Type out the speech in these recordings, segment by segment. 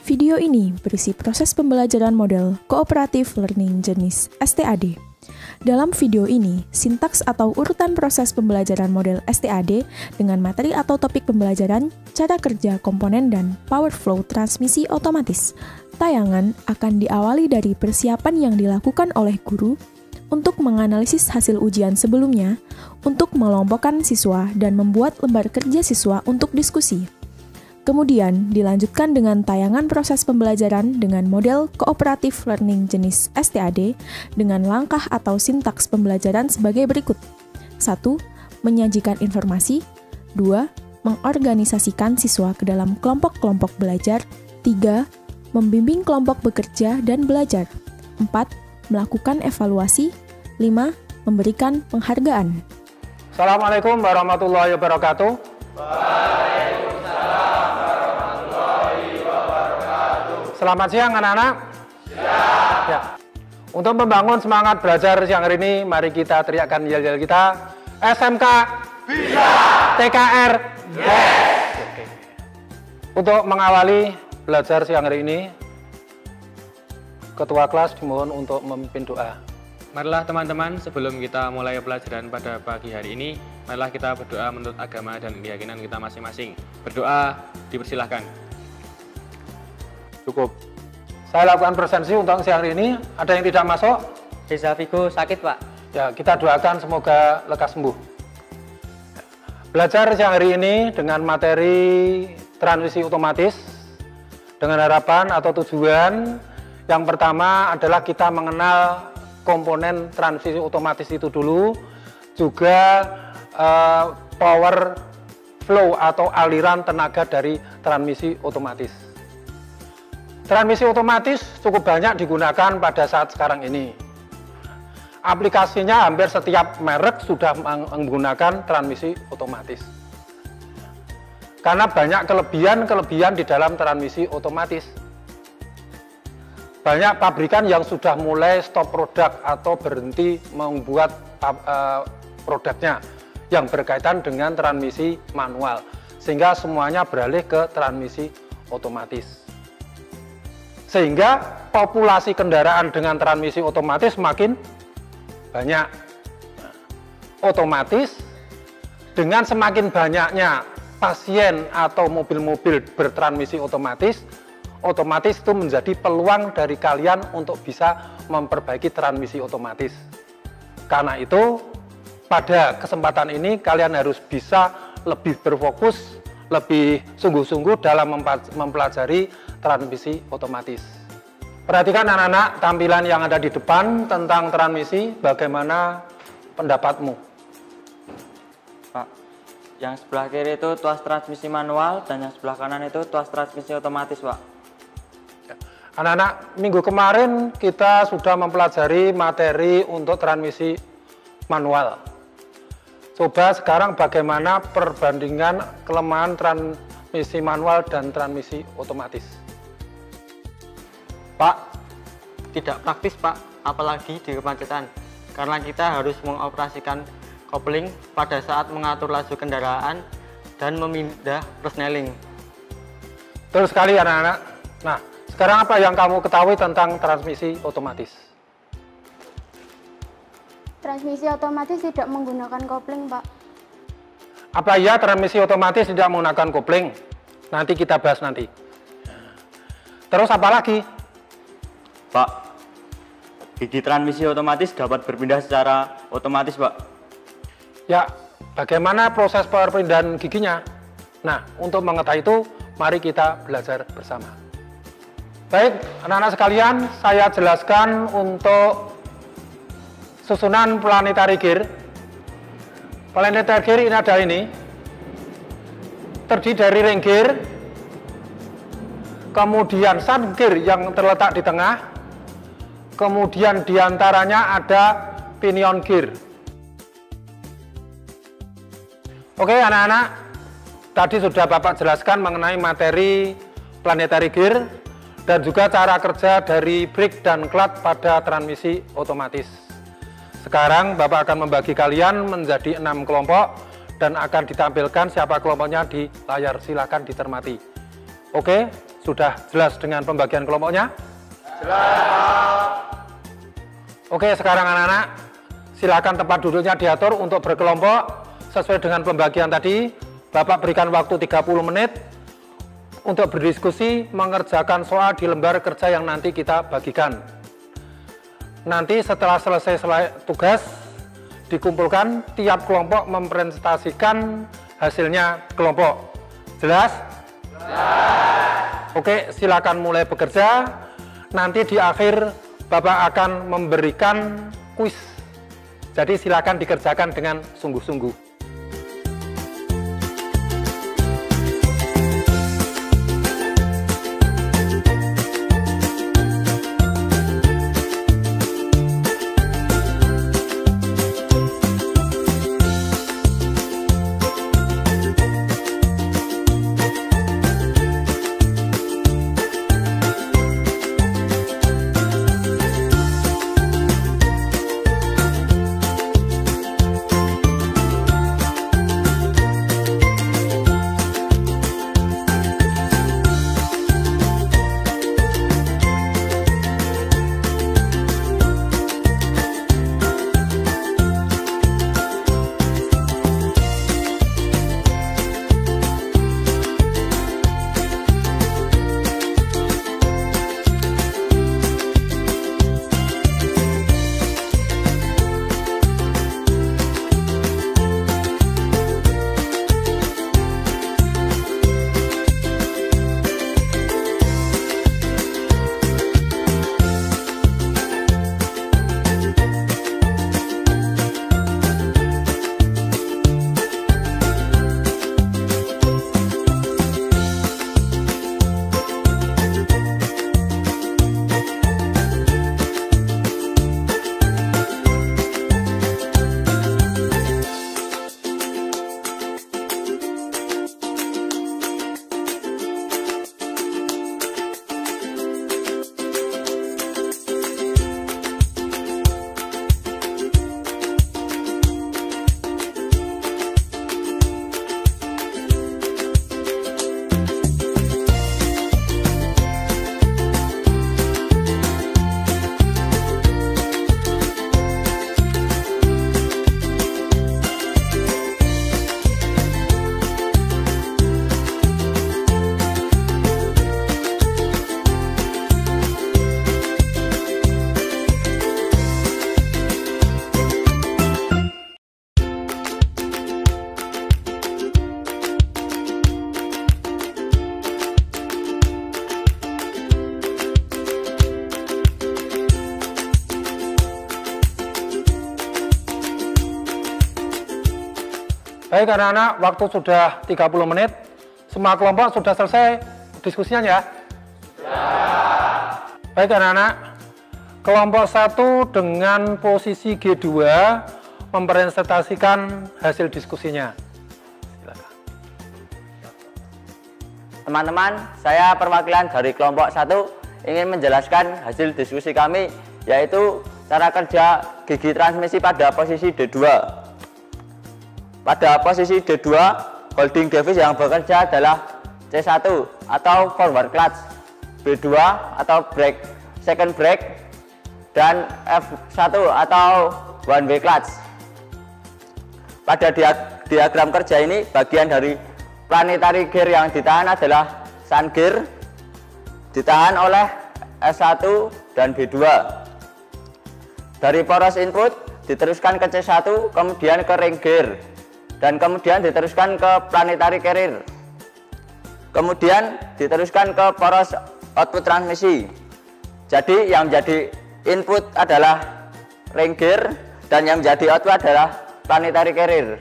Video ini berisi proses pembelajaran model Cooperative Learning jenis STAD. Dalam video ini, sintaks atau urutan proses pembelajaran model STAD dengan materi atau topik pembelajaran, cara kerja komponen dan power flow transmisi otomatis. Tayangan akan diawali dari persiapan yang dilakukan oleh guru untuk menganalisis hasil ujian sebelumnya, untuk mengelompokkan siswa dan membuat lembar kerja siswa untuk diskusi. Kemudian dilanjutkan dengan tayangan proses pembelajaran dengan model Cooperative Learning jenis STAD dengan langkah atau sintaks pembelajaran sebagai berikut. 1. Menyajikan informasi. 2. Mengorganisasikan siswa ke dalam kelompok-kelompok belajar. 3. Membimbing kelompok bekerja dan belajar. 4. Melakukan evaluasi. 5. Memberikan penghargaan. Assalamualaikum warahmatullahi wabarakatuh. Selamat siang anak-anak. Siang. Ya. Untuk membangun semangat belajar siang hari ini, mari kita teriakkan yel-yel kita. SMK bisa. TKR yes. Oke. Untuk mengawali belajar siang hari ini, Ketua kelas dimohon untuk memimpin doa. Marilah teman-teman, sebelum kita mulai pelajaran pada pagi hari ini, marilah kita berdoa menurut agama dan keyakinan kita masing-masing. Berdoa dipersilahkan. Cukup. Saya lakukan presensi untuk siang hari ini. Ada yang tidak masuk? Bisa Vigo sakit, Pak. Ya, kita doakan semoga lekas sembuh. Belajar siang hari ini dengan materi transmisi otomatis dengan harapan atau tujuan yang pertama adalah kita mengenal komponen transmisi otomatis itu dulu, juga power flow atau aliran tenaga dari transmisi otomatis. Transmisi otomatis cukup banyak digunakan pada saat sekarang ini. Aplikasinya hampir setiap merek sudah menggunakan transmisi otomatis. Karena banyak kelebihan di dalam transmisi otomatis. Banyak pabrikan yang sudah mulai stop produk atau berhenti membuat produknya yang berkaitan dengan transmisi manual. Sehingga semuanya beralih ke transmisi otomatis. Sehingga populasi kendaraan dengan transmisi otomatis makin banyak. Otomatis dengan semakin banyaknya pasien atau mobil-mobil bertransmisi otomatis itu menjadi peluang dari kalian untuk bisa memperbaiki transmisi otomatis. Karena itu, pada kesempatan ini kalian harus bisa lebih berfokus, lebih sungguh-sungguh dalam mempelajari transmisi otomatis. Perhatikan anak-anak tampilan yang ada di depan tentang transmisi, bagaimana pendapatmu? Pak, yang sebelah kiri itu tuas transmisi manual dan yang sebelah kanan itu tuas transmisi otomatis, Pak. Anak-anak, minggu kemarin kita sudah mempelajari materi untuk transmisi manual. Coba sekarang bagaimana perbandingan kelemahan transmisi manual dan transmisi otomatis. Pak, tidak praktis, Pak, apalagi di kemacetan. Karena kita harus mengoperasikan kopling pada saat mengatur laju kendaraan dan memindah persneling. Betul sekali anak-anak. Nah, sekarang apa yang kamu ketahui tentang transmisi otomatis? Transmisi otomatis tidak menggunakan kopling, Pak. Apa iya transmisi otomatis tidak menggunakan kopling? Nanti kita bahas nanti. Terus apa lagi? Pak, gigi transmisi otomatis dapat berpindah secara otomatis, Pak. Ya, bagaimana proses perpindahan giginya? Nah, untuk mengetahui itu, mari kita belajar bersama. Baik, anak-anak sekalian, saya jelaskan untuk susunan planetary gear. Planetary gear ini ada ini. Terdiri dari ring gear, kemudian sun gear yang terletak di tengah, kemudian diantaranya ada pinion gear. Oke anak-anak, tadi sudah Bapak jelaskan mengenai materi planetary gear dan juga cara kerja dari brake dan clutch pada transmisi otomatis. Sekarang Bapak akan membagi kalian menjadi 6 kelompok dan akan ditampilkan siapa kelompoknya di layar, silakan dicermati. Oke, Sudah jelas dengan pembagian kelompoknya? Jelas. Oke, sekarang anak-anak, silakan tempat duduknya diatur untuk berkelompok sesuai dengan pembagian tadi. Bapak berikan waktu 30 menit untuk berdiskusi mengerjakan soal di lembar kerja yang nanti kita bagikan. Nanti setelah selesai tugas dikumpulkan, tiap kelompok mempresentasikan hasilnya kelompok. Jelas? Jelas. Oke, silakan mulai bekerja. Nanti di akhir Bapak akan memberikan kuis. Jadi silakan dikerjakan dengan sungguh-sungguh. Baik anak-anak, waktu sudah 30 menit. Semua kelompok sudah selesai diskusinya ya? Sudah. Baik anak-anak, kelompok 1 dengan posisi G2 mempresentasikan hasil diskusinya. Silakan. Teman-teman, saya perwakilan dari kelompok 1 ingin menjelaskan hasil diskusi kami, yaitu cara kerja gigi transmisi pada posisi D2. Pada posisi D2, holding device yang bekerja adalah C1 atau forward clutch, B2 atau brake, second brake, dan F1 atau one way clutch. Pada diagram kerja ini, bagian dari planetary gear yang ditahan adalah sun gear, ditahan oleh S1 dan B2. Dari poros input diteruskan ke C1, kemudian ke ring gear, dan kemudian diteruskan ke planetary carrier, kemudian diteruskan ke poros output transmisi. Jadi yang menjadi input adalah ring gear dan yang menjadi output adalah planetary carrier.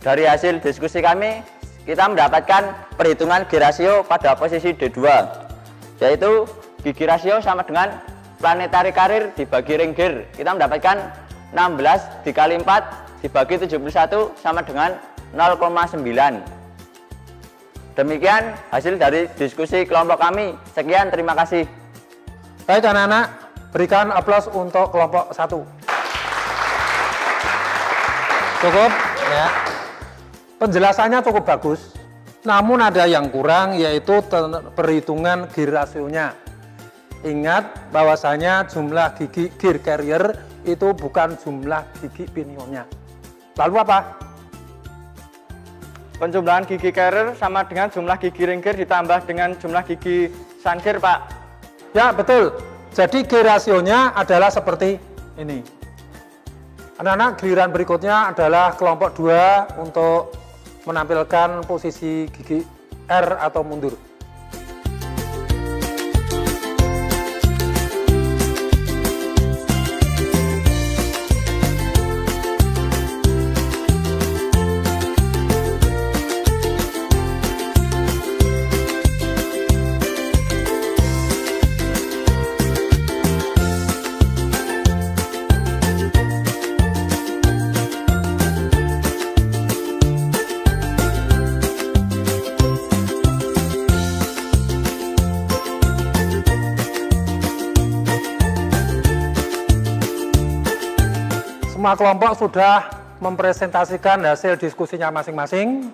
Dari hasil diskusi kami, kita mendapatkan perhitungan gigi rasio pada posisi D2, yaitu gigi rasio sama dengan planetary carrier dibagi ring gear. Kita mendapatkan 16 dikali 4 dibagi 71 sama dengan 0,9. Demikian hasil dari diskusi kelompok kami. Sekian, terima kasih. Baik anak-anak, berikan aplaus untuk kelompok 1. Cukup ya. Penjelasannya cukup bagus. Namun ada yang kurang, yaitu perhitungan gear rasionya. Ingat bahwasanya jumlah gigi gear carrier itu bukan jumlah gigi pinionnya. Lalu apa? Penjumlahan gigi carrier sama dengan jumlah gigi ring gear ditambah dengan jumlah gigi sun gear, Pak. Ya, betul. Jadi gear rasionya adalah seperti ini. Anak-anak, giliran berikutnya adalah kelompok 2 untuk menampilkan posisi gigi R atau mundur. Semua kelompok sudah mempresentasikan hasil diskusinya masing-masing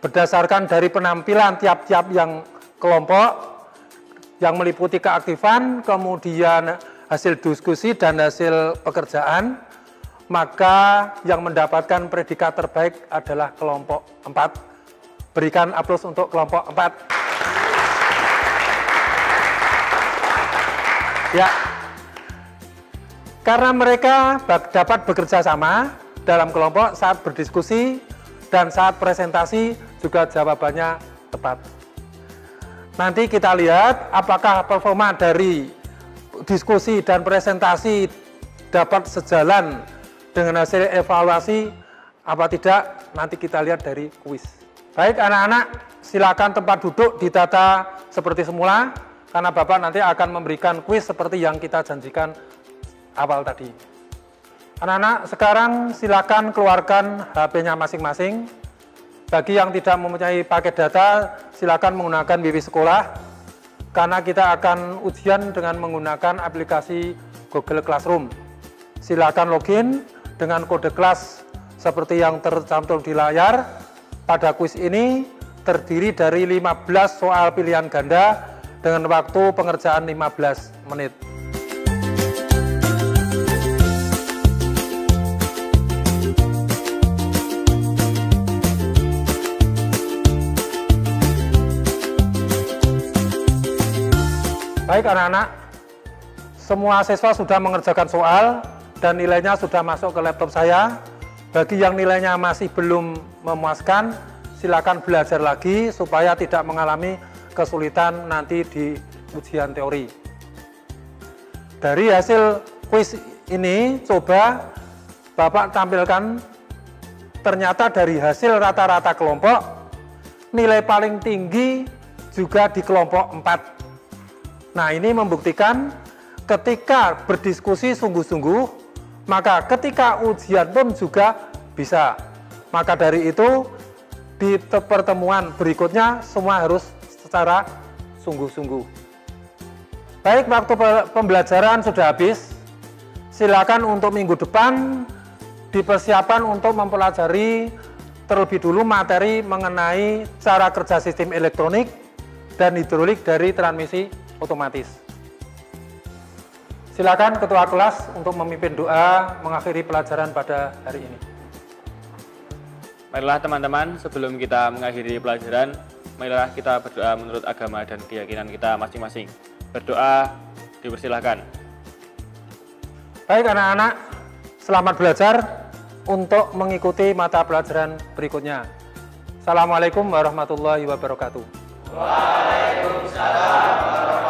berdasarkan dari penampilan tiap-tiap yang kelompok yang meliputi keaktifan, kemudian hasil diskusi dan hasil pekerjaan, maka yang mendapatkan predikat terbaik adalah kelompok 4. Berikan aplaus untuk kelompok 4. Ya. Karena mereka dapat bekerja sama dalam kelompok saat berdiskusi dan saat presentasi juga jawabannya tepat. Nanti kita lihat apakah performa dari diskusi dan presentasi dapat sejalan dengan hasil evaluasi apa tidak, nanti kita lihat dari kuis. Baik anak-anak, silakan tempat duduk ditata seperti semula karena Bapak nanti akan memberikan kuis seperti yang kita janjikan awal tadi. Anak-anak, sekarang silakan keluarkan HP-nya masing-masing. Bagi yang tidak mempunyai paket data, silakan menggunakan Wifi Sekolah, karena kita akan ujian dengan menggunakan aplikasi Google Classroom. Silakan login dengan kode kelas seperti yang tercantum di layar. Pada kuis ini terdiri dari 15 soal pilihan ganda dengan waktu pengerjaan 15 menit. Baik anak-anak, semua siswa sudah mengerjakan soal dan nilainya sudah masuk ke laptop saya. Bagi yang nilainya masih belum memuaskan, silakan belajar lagi supaya tidak mengalami kesulitan nanti di ujian teori. Dari hasil kuis ini, coba Bapak tampilkan, ternyata dari hasil rata-rata kelompok, nilai paling tinggi juga di kelompok 4. Nah, ini membuktikan ketika berdiskusi sungguh-sungguh, maka ketika ujian pun juga bisa. Maka dari itu, di pertemuan berikutnya semua harus secara sungguh-sungguh. Baik, waktu pembelajaran sudah habis. Silakan untuk minggu depan dipersiapkan untuk mempelajari terlebih dulu materi mengenai cara kerja sistem elektronik dan hidrolik dari transmisi otomatis. Silakan ketua kelas untuk memimpin doa mengakhiri pelajaran pada hari ini. Marilah teman-teman, sebelum kita mengakhiri pelajaran, marilah kita berdoa menurut agama dan keyakinan kita masing-masing. Berdoa dipersilahkan. Baik anak-anak, selamat belajar untuk mengikuti mata pelajaran berikutnya. Assalamualaikum warahmatullahi wabarakatuh. Waalaikumsalam warahmatullahi wabarakatuh.